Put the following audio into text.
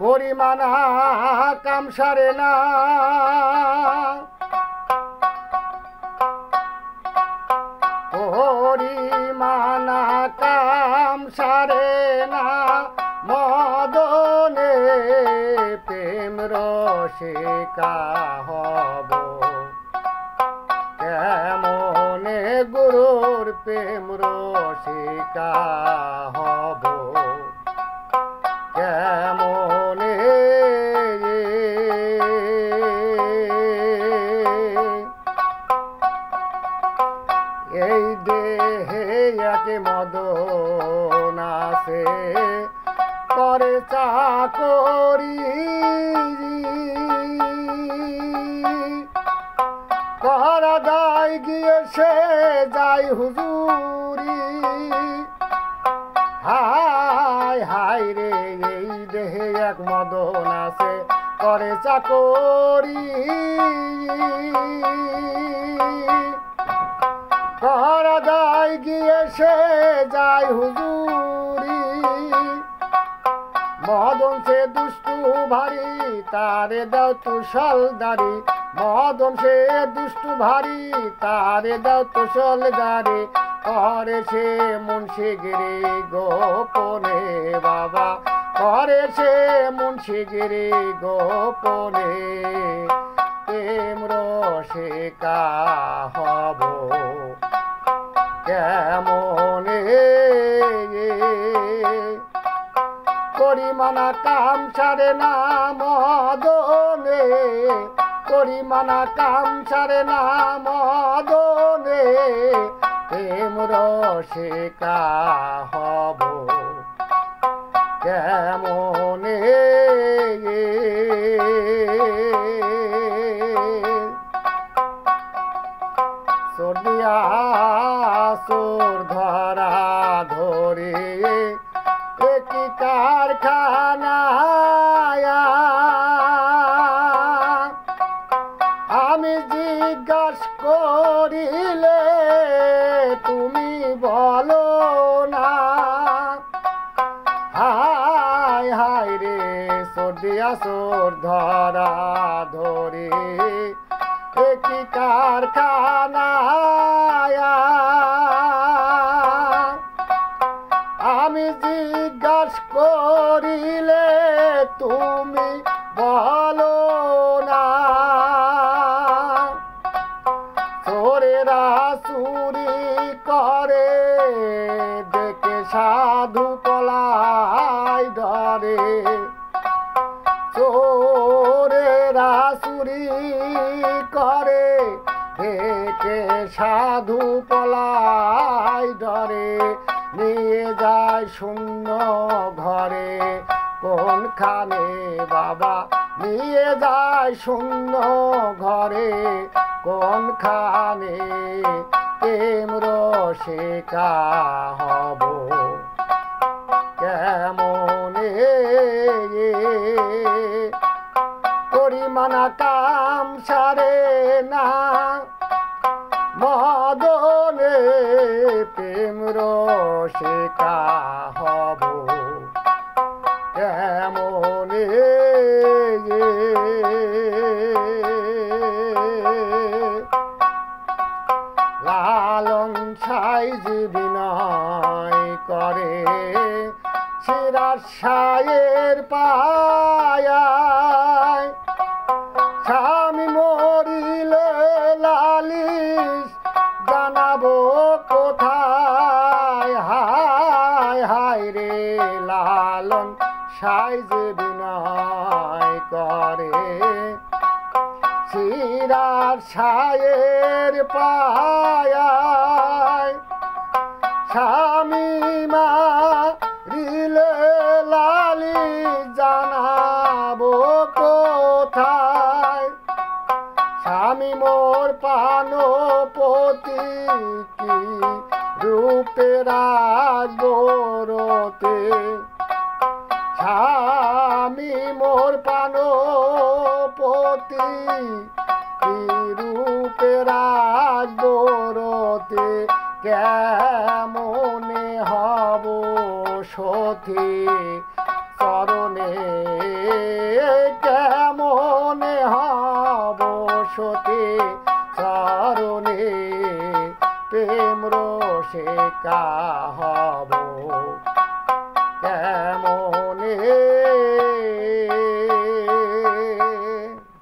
করি মানা কাম সারে না করি মানা কাম সারে না মদনে প্রেম রসিকা হব কেমনে গুরুর প্রেম রসিকা হব কেমনে এই দেহে এক মদন আছে করে চাকরি করা যায় গিয়েছে যাই হুজুরি হায় হায় রে এই দেহে এক মদন আছে করে চাকরি করা যায় গিয়েছে যাই হুজুরি মদন সে দুষ্টু ভারী তারে দাও তুষাল দাড়ি মদন সে দুষ্টু ভারী তারে দাও তুষাল দাড়ি করে সে মুন্সিগিরি গোপনে বাবা করে সে মুন্সিগিরি গোপনে প্রেম রসিকা হব কেমনে করি মানা কাম সারে না মদনে করি মানা কাম সারে না মদনে প্রেম রসিকা হব কেমনে সর্দিয়া সুর ধরা ধরে একই কারখানায় আমি জিজ্ঞাস করিলে তুমি বলো না হায় হায় রে সর্দিয়া সুর ধরা ধরে একই কারখানায় আমি জিজ্ঞাস করিলে তুমি বলো না চোরেরা চুরি করে দেখে সাধু পলায় ডরে চোরেরা চুরি করে দেখে সাধু পলায় ডরে নিয়ে যায় শূন্য ঘরে কোনখানে বাবা নিয়ে যায় শূন্য ঘরে কোনখানে প্রেম রসিকা হব কেমনে করি মানা কাম সারে না মদনে প্রেম রসিকা হব কেমনে লালন সাইজ বিনয় করে সিরাজ সায়ের পায়ায় স্বামী মরিলে লালিশ জানাবো কোথায় হায় হায় রে লালন সাইজ বিনয় করে সিরাজ সায়ের পায়ায় স্বামী মা রিলে লালি জানাবো কোথায় স্বামী মোর পানপতি কি রূপে রাখবো রতে স্বামী মোর পানপতি কি রূপে রাখবো রতে কেমনে হব সতী চরণে কেমনে হব সতী চরণে প্রেম রসে হব